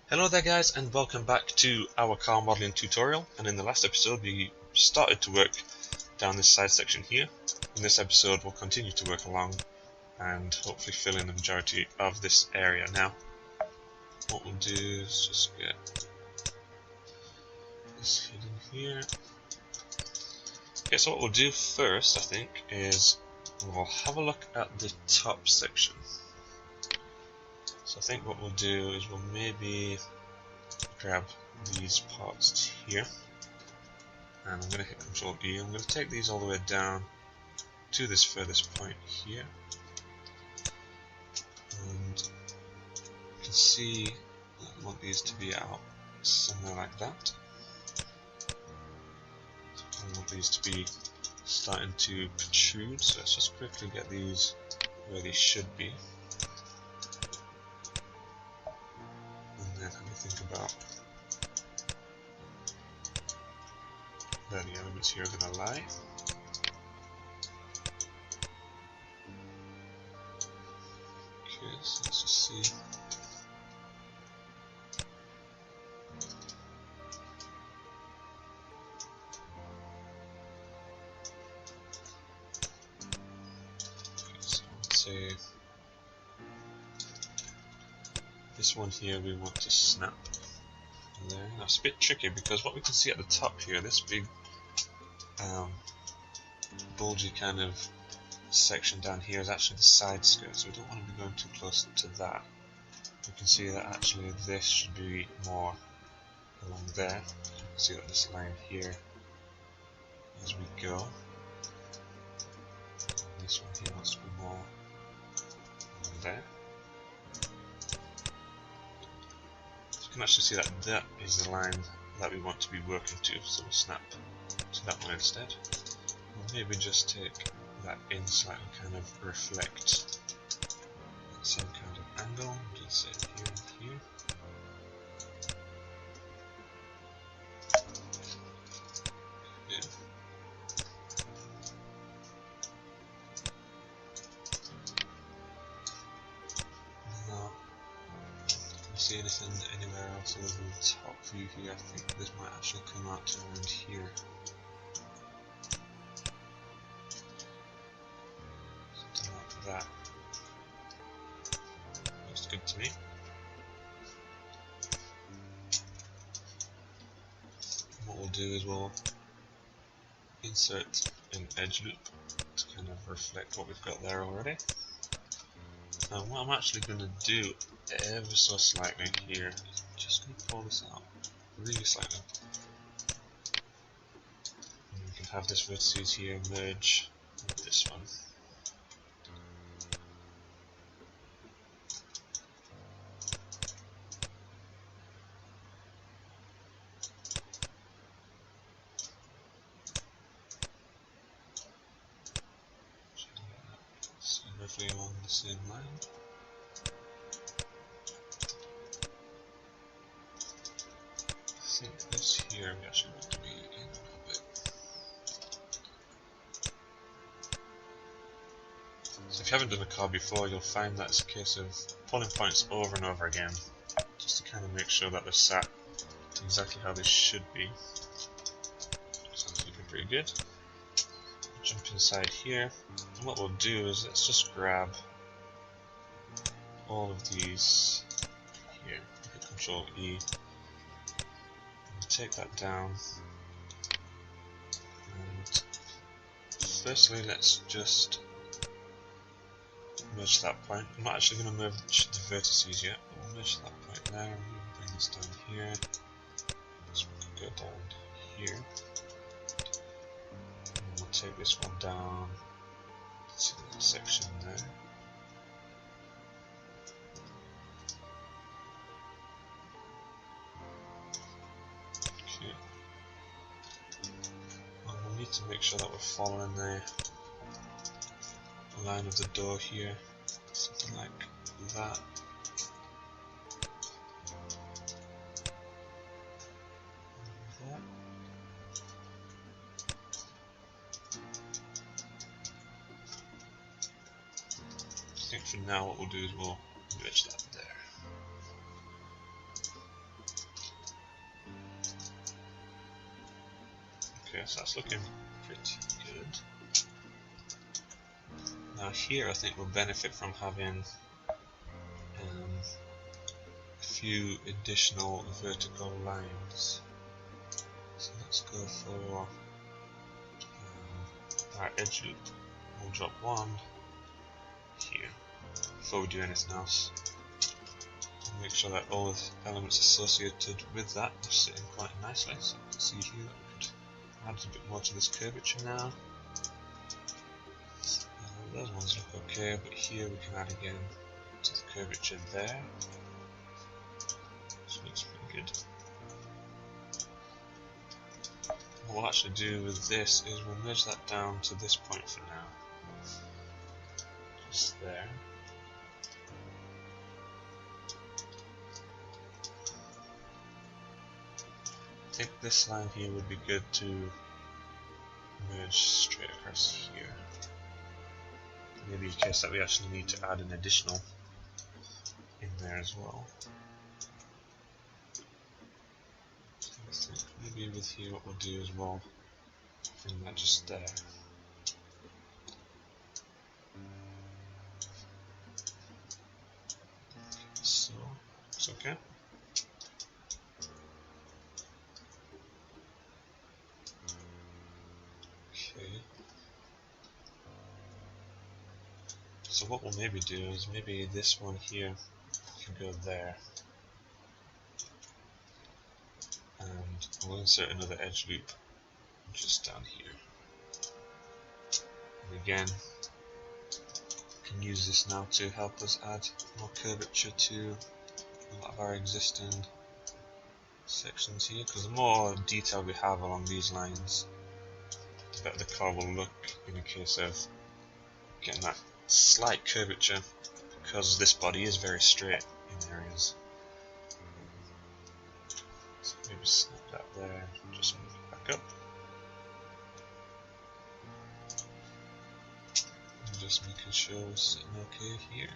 Hello there guys, and welcome back to our car modeling tutorial. And in the last episode we started to work down this side section here. In this episode we'll continue to work along and hopefully fill in the majority of this area. Now what we'll do is just get this hidden here. Okay, so what we'll do first, I think, is we'll have a look at the top section. So I think what we'll do is we'll maybe grab these parts here, and I'm going to hit Control E. I'm going to take these all the way down to this furthest point here, and you can see I want these to be out somewhere like that. I want these to be starting to protrude, so let's just quickly get these where they should be. And then let me think about where the elements here are going to lie. Okay, so let's just see. Okay, so let's say this one here we want to snap there. Now it's a bit tricky because what we can see at the top here, this big bulgy kind of section down here is actually the side skirt, so we don't want to be going too close to that. We can see that actually this should be more along there. You can see that this line here as we go. And this one here wants to be more along there. So you can actually see that that is the line that we want to be working to, so we'll snap to that one instead. We'll maybe just take that in slightly, kind of reflect that same kind of angle, just say here and here. Yeah. Now, can you see anything anywhere else other than the top view here? I think this might actually come out to around here. That looks good to me. What we'll do is we'll insert an edge loop to kind of reflect what we've got there already. Now what I'm actually going to do ever so slightly here is I'm just going to pull this out really slightly. And we can have this vertices here merge with this one. So roughly along the same line. I think this here we actually want to be in a little bit. So if you haven't done a car before, you'll find that it's a case of pulling points over and over again, just to kind of make sure that they're sat to exactly how they should be. Sounds looking pretty good. Jump inside here, and what we'll do is let's just grab all of these here, hit Control E, and take that down, and firstly let's just merge that point. I'm not actually going to merge the vertices yet, but we'll merge that point there, and we'll bring this down here, this one can go down here. Take this one down to the section there. Okay. And we'll need to make sure that we're following the line of the door here, something like that. I think for now what we'll do is we'll merge that there. Okay, so that's looking pretty good. Now here I think we'll benefit from having a few additional vertical lines. So let's go for our edge loop. We'll drop one here before we do anything else. And make sure that all the elements associated with that are sitting quite nicely. So you can see here that we could add a bit more to this curvature now. Those ones look okay, but here we can add again to the curvature there. So it looks pretty good. What we'll actually do with this is we'll merge that down to this point for now. Just there. I think this line here would be good to merge straight across here. Maybe in case that we actually need to add an additional in there as well. So I think maybe with here what we'll do is we'll bring that just there. So it's okay. Okay. So what we'll maybe do is maybe this one here can go there. And we'll insert another edge loop just down here. And again, we can use this now to help us add more curvature to a lot of our existing sections here, because the more detail we have along these lines, the better the car will look in a case of getting that slight curvature, because this body is very straight in areas. So maybe snap that there, just move it back up. And just making sure we're sitting okay here.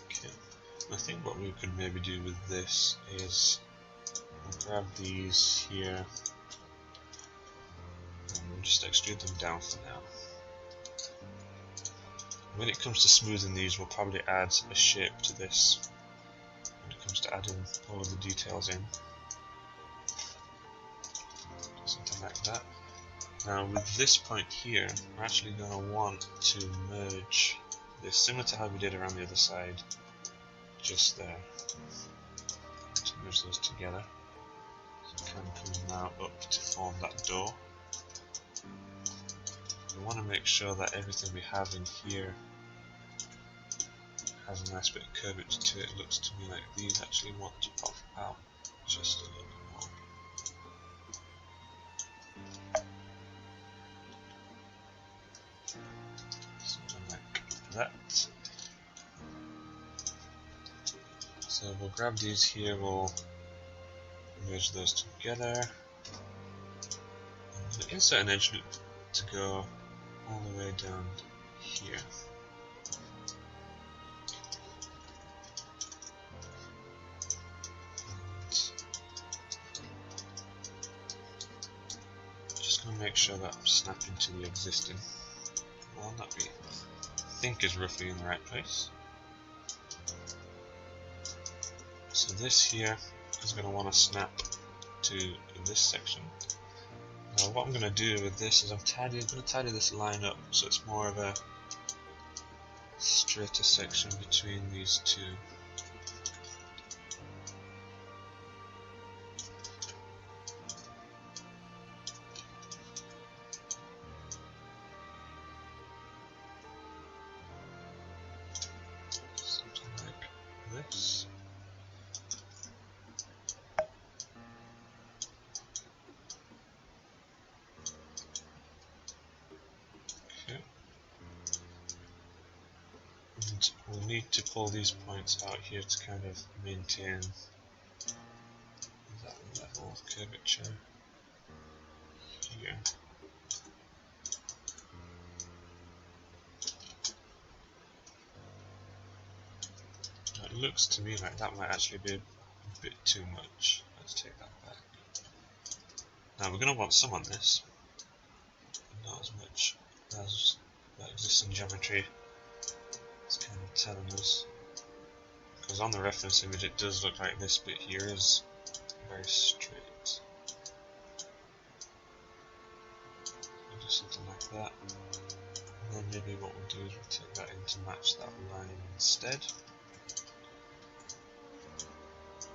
Okay, I think what we could maybe do with this is we'll grab these here and we'll just extrude them down for now. When it comes to smoothing these, we'll probably add a shape to this when it comes to adding all of the details in. Something like that. Now with this point here, we're actually going to want to merge this, similar to how we did around the other side, just there. To merge those together. So it can come now up to form that door. We want to make sure that everything we have in here has a nice bit of curvature to it. It looks to me like these actually want to pop out just a little bit more. Something like that. So we'll grab these here, we'll merge those together. And we'll insert an edge loop to go all the way down here. And just going to make sure that I'm snapping to the existing one that we think is roughly in the right place. So this here is going to want to snap to this section. Now what I'm going to do with this is I'm going to tidy this line up so it's more of a straighter section between these two. Something like this. And we'll need to pull these points out here to kind of maintain that level of curvature here. looks to me like that might actually be a bit too much. Let's take that back. Now we're going to want some on this, not as much as that existing geometry is kind of telling us. Because on the reference image it does look like this bit here is very straight. We'll do something like that. And then maybe what we'll do is we'll take that in to match that line instead.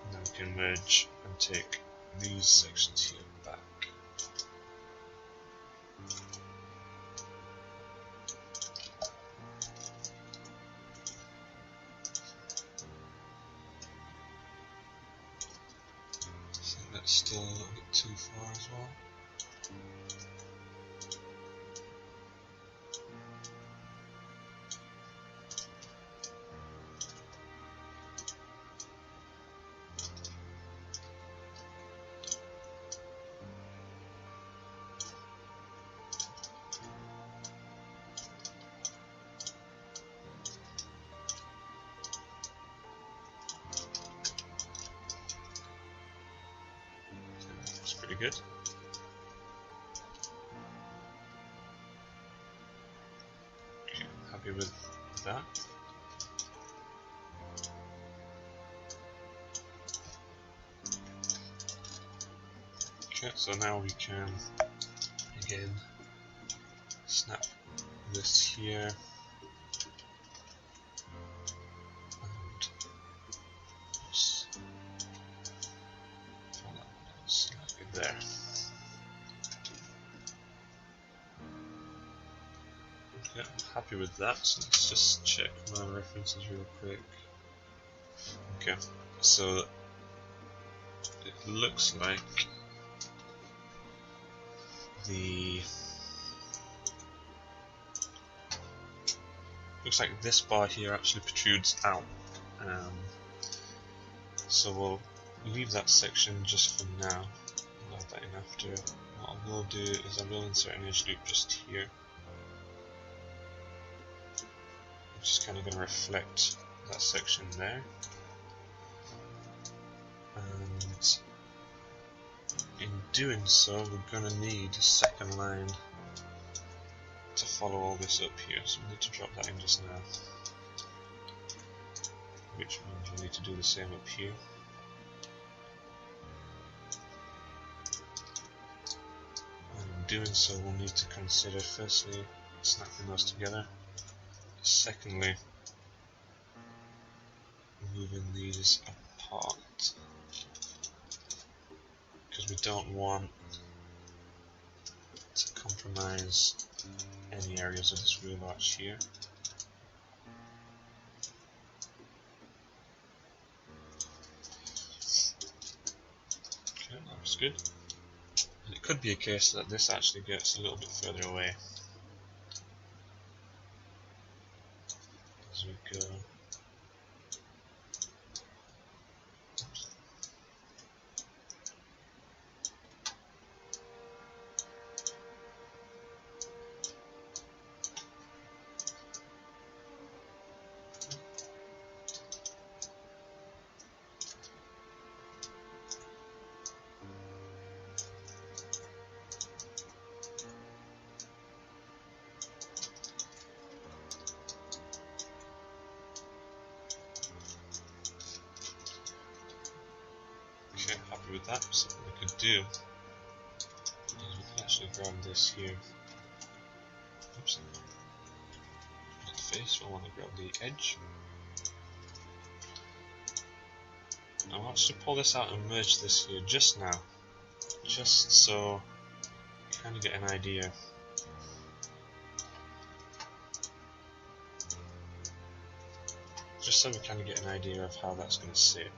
And then we can merge and take these sections here back. I think that's still a little bit too far as well. That's pretty good. Okay, happy with that. Okay, so now we can again snap this here and just snap it there. Okay, I'm happy with that, so let's just check my references real quick. Okay, so it looks like this bar here actually protrudes out. So we'll leave that section just for now. I'll add that in after. What I will do is I will insert an edge loop just here, which is kind of going to reflect that section there. And in doing so, we're going to need a second line to follow all this up here, so we need to drop that in just now, which means we'll need to do the same up here. And in doing so, we'll need to consider firstly snapping those together, secondly moving these apart, because we don't want to compromise any areas of this wheel arch here. Okay, that was good. And it could be a case that this actually gets a little bit further away as we go. Okay, happy with that. So what we could do is we can actually grab this here. Oops. Not the face, I want to grab the edge. I want to pull this out and merge this here just now, just so you kind of get an idea. Just so we kind of get an idea of how that's going to sit.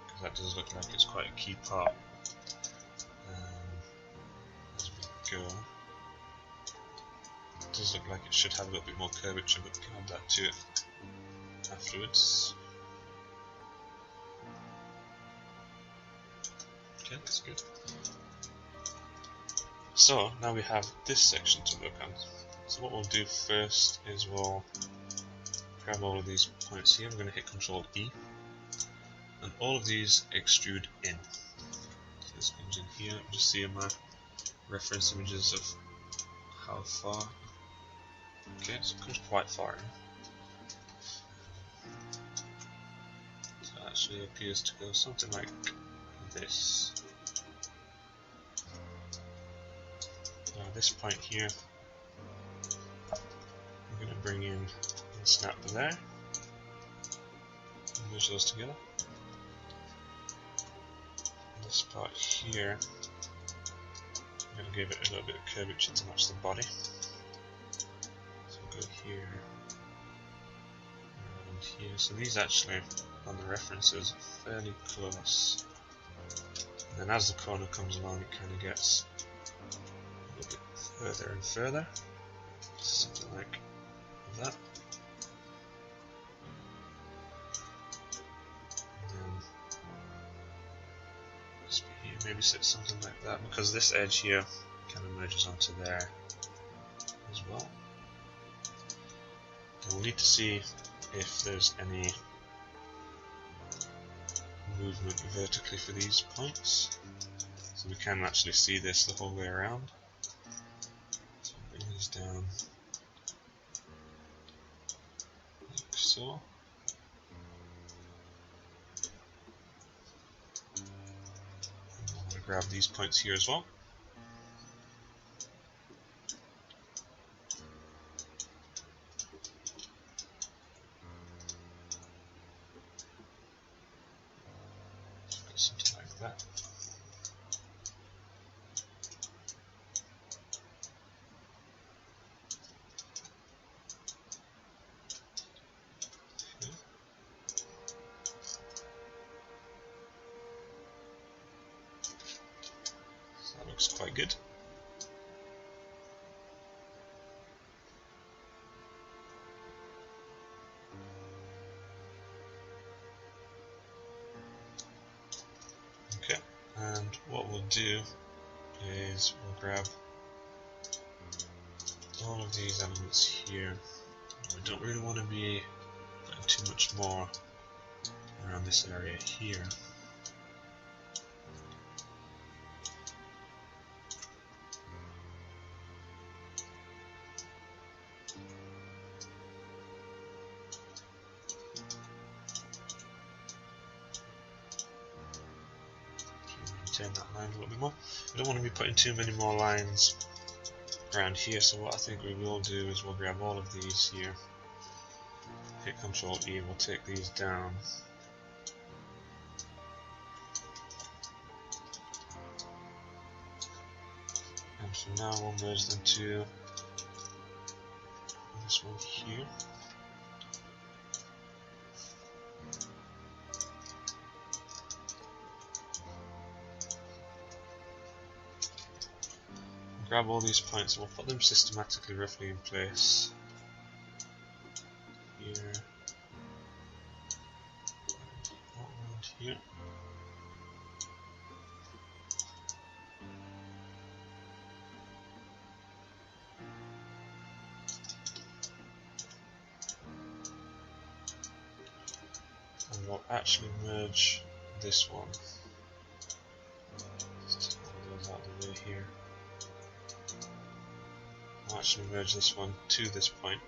Because that does look like it's quite a key part as we go. It does look like it should have a little bit more curvature, but we can add that to it afterwards. Okay, that's good. So now we have this section to work on. So what we'll do first is we'll grab all of these points here. I'm going to hit Control E, and all of these extrude in. So this comes in here. Just see my reference images of how far. Okay, so it comes quite far in. So it actually appears to go something like this. Now this point here, I'm going to bring in and snap there, and merge those together. And this part here, I'm going to give it a little bit of curvature to match the body. So we'll go here, and here. So these actually, on the references, are fairly close. And then as the corner comes along, it kind of gets a little bit further and further. Something like that. And then this bit here, maybe set something like that, because this edge here kind of merges onto there as well. And we'll need to see if there's any movement vertically for these points, so we can actually see this the whole way around. So bring these down like so. And I'm going to grab these points here as well. Something like that. Okay. So that looks quite good. Okay, and what we'll do is we'll grab all of these elements here. We don't really want to be putting too much more around this area here. Maintain that line a little bit more. We don't want to be putting too many more lines around here, so what I think we will do is we'll grab all of these here, hit Control E, and we'll take these down. And so now we'll merge them to this one here. Grab all these points and we'll put them systematically roughly in place. Here. Around here. And we'll actually merge this one. Just take all those out of the way here. I'll actually merge this one to this point.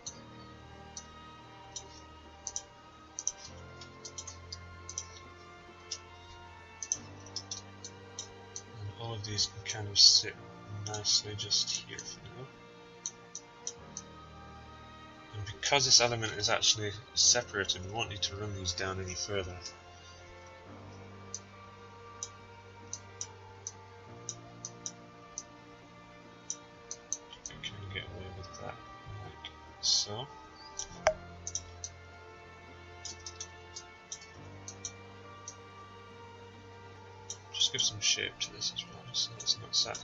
And all of these can kind of sit nicely just here for now. And because this element is actually separated, we won't need to run these down any further. So, just give some shape to this as well, so it's not sat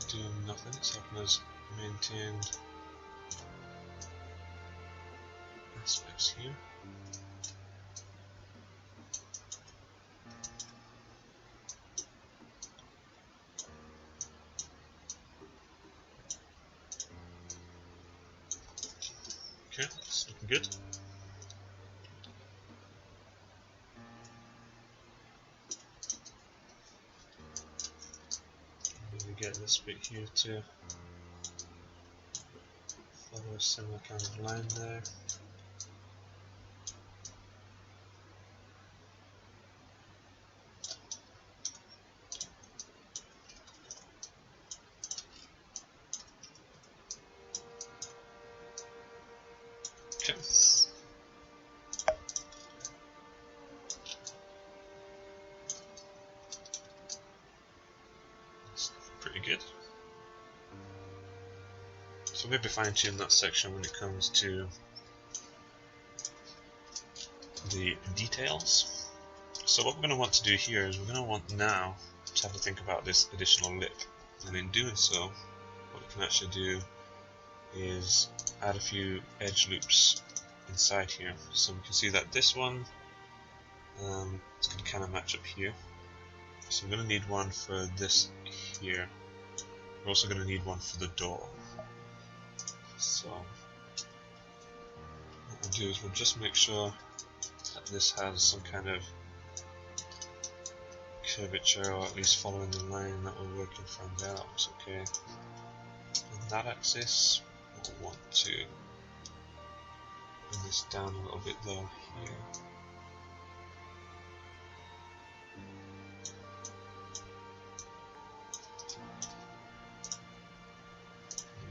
doing nothing, it's helping us maintain aspects here. Okay, that's looking good. Maybe get this bit here to follow a similar kind of line there. Okay. That's pretty good. So maybe fine tune that section when it comes to the details. So what we're going to want to do here is we're going to want now to have to think about this additional lip, and in doing so what we can actually do is add a few edge loops inside here. So we can see that this one is going to kind of match up here, so we're going to need one for this here. We're also going to need one for the door. So what we'll do is we'll just make sure that this has some kind of curvature, or at least following the line that we're working from there. That looks okay. On that axis, we'll want to bring this down a little bit though here.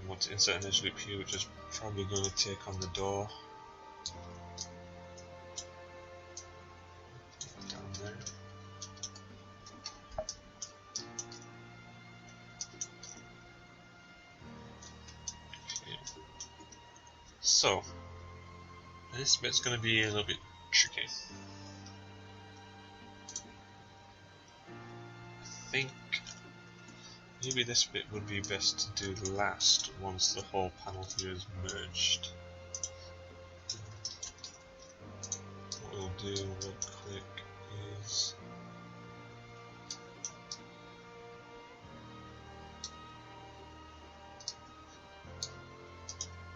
We want to insert an edge loop here, which is probably going to take on the door. Down there. So, this bit's going to be a little bit tricky. I think maybe this bit would be best to do last once the whole panel here is merged. What we'll do real quick is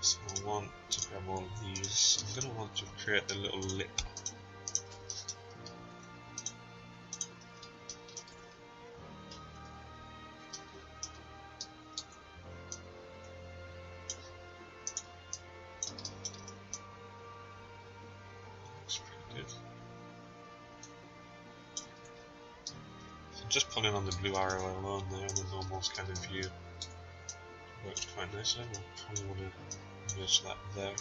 so I want to grab all of these. I'm going to want to create a little lip. Looks pretty good. So just pulling on the blue arrow alone there, and the normal's kind of view works quite nicely. We'll probably want to merge that there.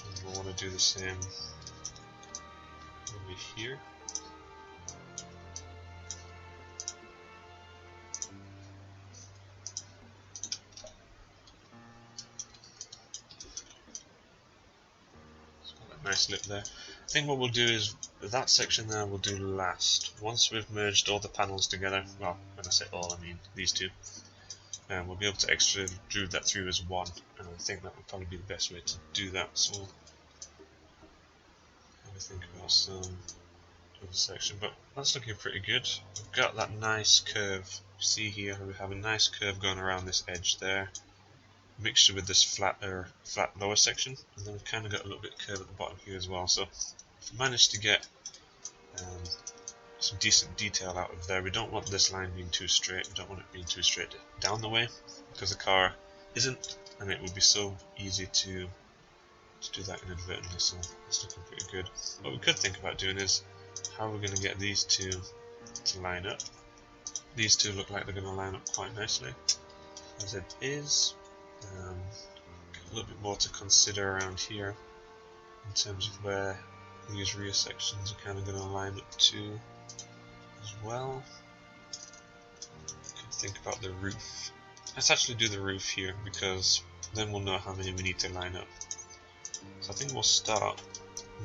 And we'll want to do the same over here. Nice lip there. I think what we'll do is that section there we'll do last. Once we've merged all the panels together, well, when I say all, I mean these two, we'll be able to extrude that through as one, and I think that would probably be the best way to do that. So we'll have a think about some other section, but that's looking pretty good. We've got that nice curve. See here, we have a nice curve going around this edge there, mixture with this flat lower section, and then we've kind of got a little bit of curve at the bottom here as well. So if we manage to get some decent detail out of there, we don't want this line being too straight, we don't want it being too straight down the way, because the car isn't, and it would be so easy to do that inadvertently. So it's looking pretty good. What we could think about doing is how we're going to get these two to line up. These two look like they're going to line up quite nicely as it is. A little bit more to consider around here in terms of where these rear sections are kind of going to line up to as well. Could think about the roof. Let's actually do the roof here, because then we'll know how many we need to line up. So I think we'll start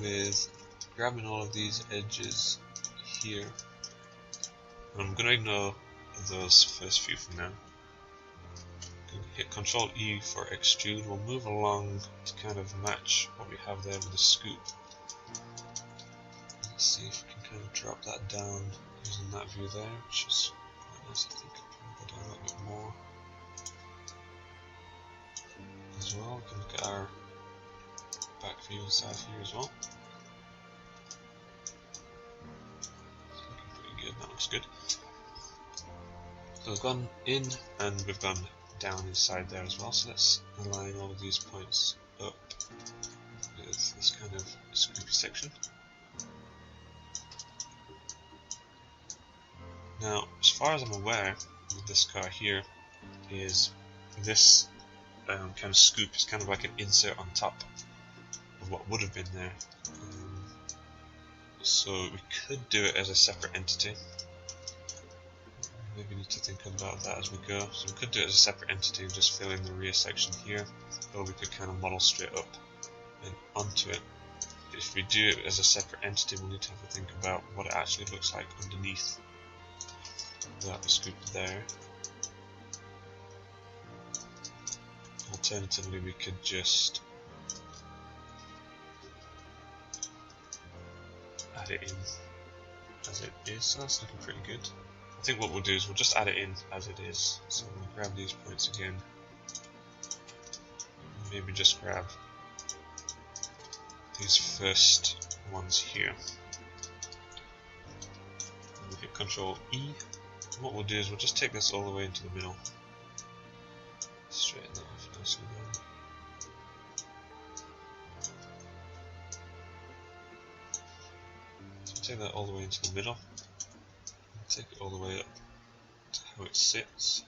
with grabbing all of these edges here, and I'm going to ignore those first few for now. Hit Ctrl E for extrude. We'll move along to kind of match what we have there with the scoop. Let's see if we can kind of drop that down using that view there, which is quite nice. I think I'll probably go down a little bit more. as well. We can look at our back view inside here as well. It's looking pretty good, that looks good. So we've gone in and we've gone down inside there as well, so let's align all of these points up with this kind of scoopy section. Now, as far as I'm aware, with this car here, is this kind of scoop is kind of like an insert on top of what would have been there. So we could do it as a separate entity. Maybe need to think about that as we go. So we could do it as a separate entity and just fill in the rear section here, or we could kind of model straight up and onto it. If we do it as a separate entity, we'll need to have a think about what it actually looks like underneath that scoop there. Alternatively, we could just add it in as it is, so that's looking pretty good. I think what we'll do is we'll just add it in as it is. So we'll grab these points again, maybe just grab these first ones here. We'll hit Control E. What we'll do is we'll just take this all the way into the middle. Straighten that off nicely down. So take that all the way into the middle. Take it all the way up to how it sits.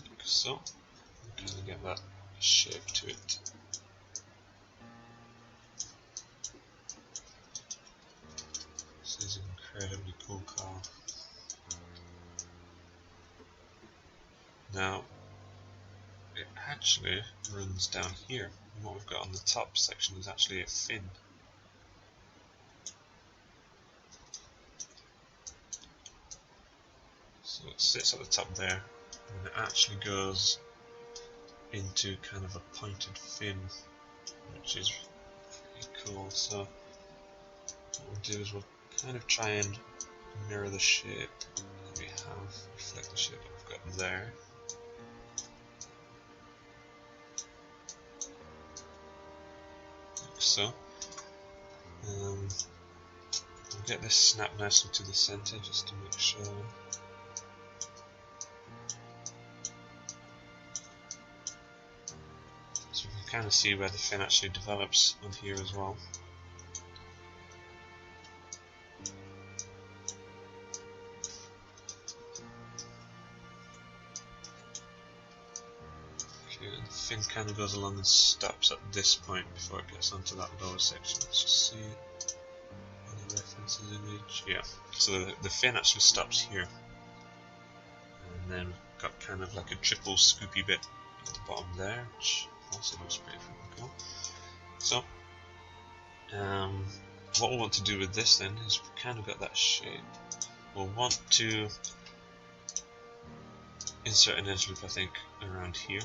Like so. Kind of get that shape to it. This is an incredibly cool car. Now, it actually runs down here, and what we've got on the top section is actually a fin. So it sits at the top there, and it actually goes into kind of a pointed fin, which is pretty cool. So what we'll do is we'll kind of try and mirror the shape that we have, reflect the shape that we've got there. Like so. We'll get this snapped nicely to the center just to make sure. So we can kind of see where the fin actually develops on here as well. Okay, and the fin kind of goes along and stops at this point before it gets onto that lower section. Let's just see any references image. Yeah, so the fin actually stops here, and then we've got kind of like a triple scoopy bit at the bottom there, which also looks pretty freaking cool. So, what we'll want to do with this then is we've kind of got that shape. We'll want to insert an edge loop, I think, around here.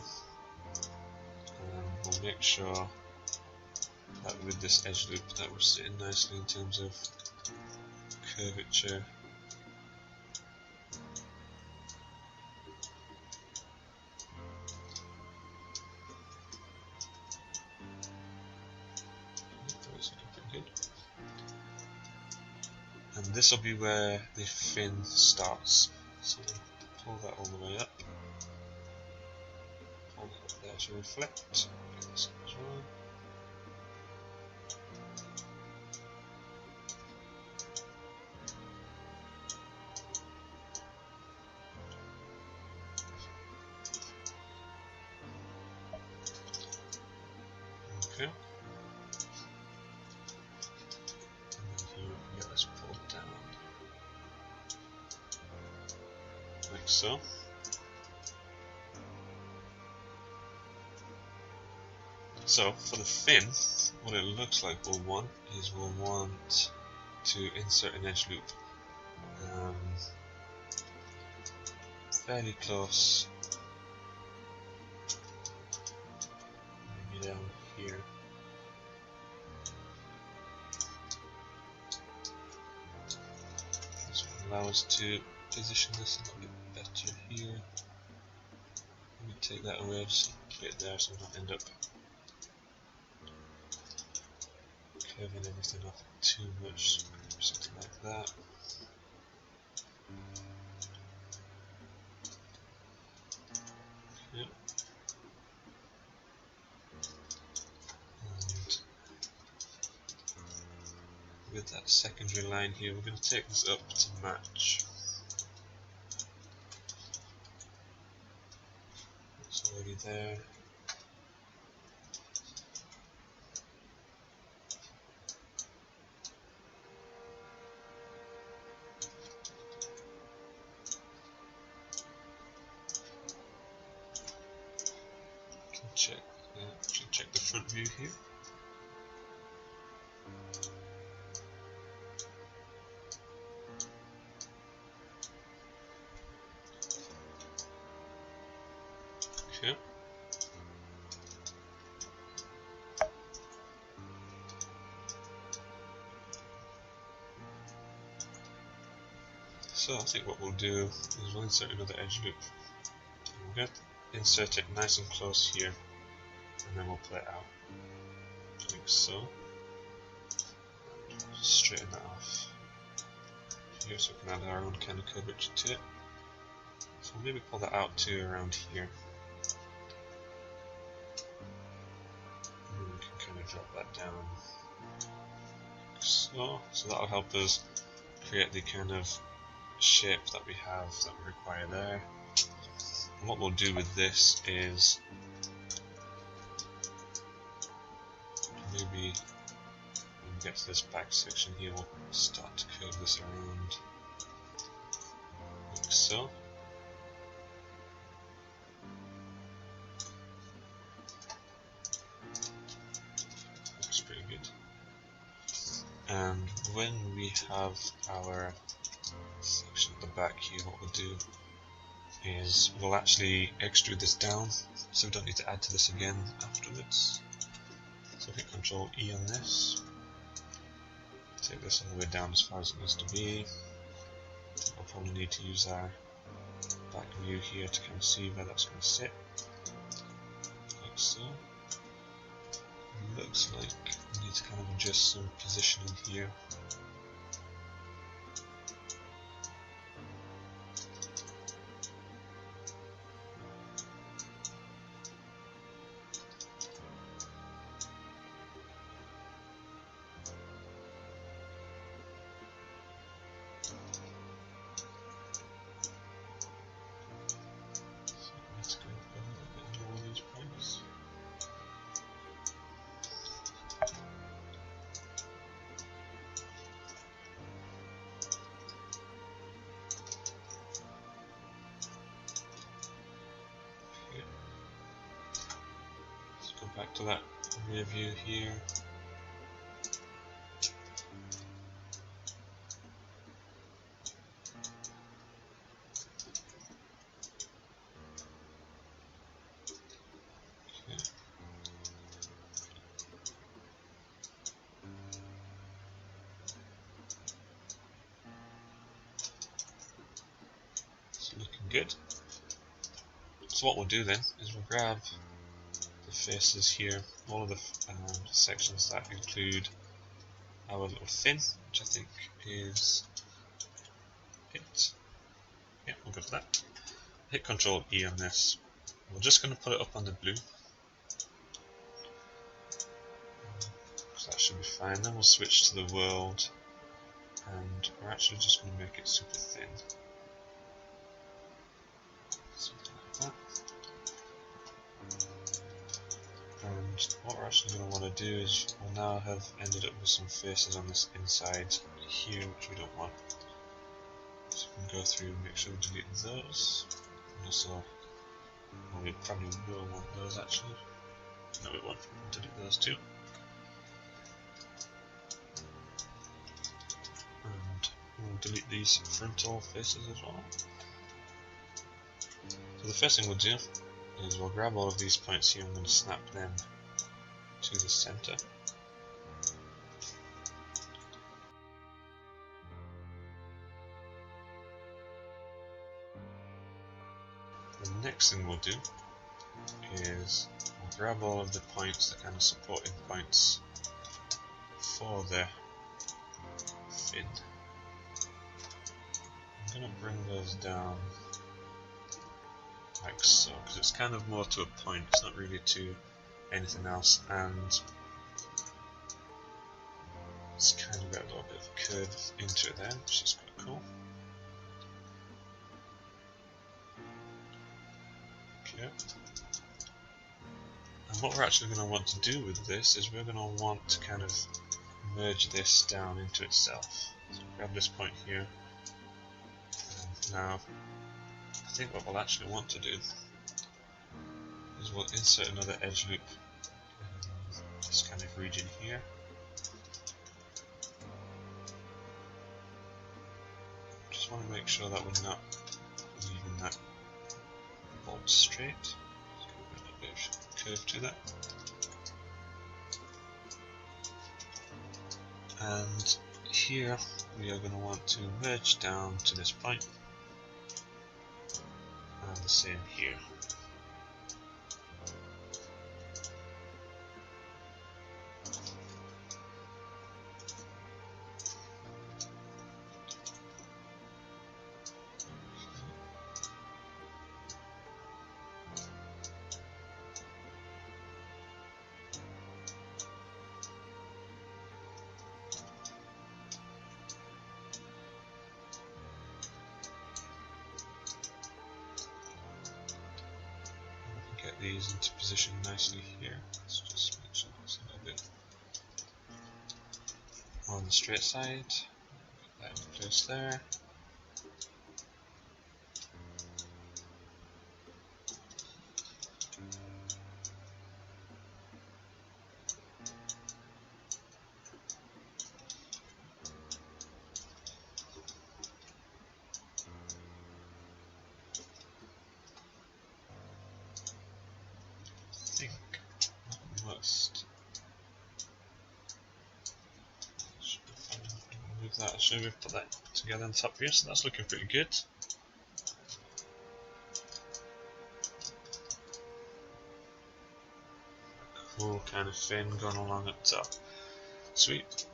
We'll make sure that with this edge loop that we're sitting nicely in terms of curvature. That's looking pretty good. And this will be where the fin starts. So pull that all the way up. Pull that up there to reflect. Get this up as well. Okay. And then here we get this pulled down. Like so. So for the fin, what it looks like we'll want to insert an edge loop fairly close, maybe down here. This will allow us to position this a little bit better here. Let me take that away, just put it there so we don't end up curving everything off too much, something like that. Okay. And with that secondary line here, we're going to take this up to match. It's already there. Check the front view here. Okay. So I think what we'll do is we'll insert another edge loop. We're going to insert it nice and close here, and then we'll play it out. Like so. Straighten that off here so we can add our own kind of curvature to it. So we'll maybe pull that out to around here. And then we can kind of drop that down. So that'll help us create the kind of shape that we have that we require there. And what we'll do with this is maybe when we get to this back section here, we'll start to curve this around like so. Looks pretty good. And when we have our section at the back here, what we'll do is we'll actually extrude this down so we don't need to add to this again afterwards. So hit Control E on this, take this all the way down as far as it needs to be. We'll probably need to use our back view here to kind of see where that's going to sit, like so. Looks like we need to kind of adjust some positioning here. Let's go a little bit more on these points. Okay. Let's go back to that rear view here. Looking good. So what we'll do then is we'll grab the faces here, all of the sections that include our little fin, which I think is it. Yeah, we'll go for that. Hit Control E on this. We're just going to put it up on the blue. So that should be fine. Then we'll switch to the world, and we're actually just going to make it super thin. Something like that. And what we're actually going to want to do is we'll now have ended up with some faces on this inside here, which we don't want. So we can go through and make sure we delete those. And also, well, we probably will want those actually. No, we won't. We'll delete those too. And we'll delete these frontal faces as well. So the first thing we'll do is we'll grab all of these points here and I'm going to snap them to the center. the next thing we'll do is we'll grab all of the points, the kind of supporting points for the fin. I'm going to bring those down like so, because it's kind of more to a point, it's not really to anything else, and it's kind of got a little bit of curve into it there, which is quite cool. Okay. And what we're actually going to want to do with this is we're going to want to kind of merge this down into itself. So grab this point here. And now, I think what we'll actually want to do is we'll insert another edge loop in this kind of region here. Just want to make sure that we're not leaving that bolt straight. So a little bit of curve to that. And here we are going to want to merge down to this point, and the same here. Get these into position nicely here. Let's just make sure it's a little bit on the straight side. Get that in place there. I think must move that. Should we put that together on top here? So that's looking pretty good. Cool kind of fin going along at the top. Sweet.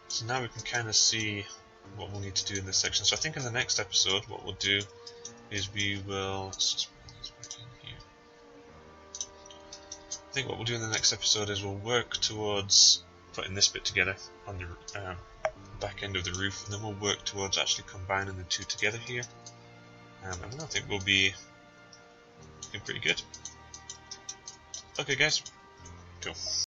So now we can kind of see what we'll need to do in this section. So I think in the next episode what we'll do is we will, let's just bring these back in here. I think what we'll do in the next episode is we'll work towards putting this bit together on the back end of the roof, and then we'll work towards actually combining the two together here. And I think we'll be looking pretty good. Okay guys, cool.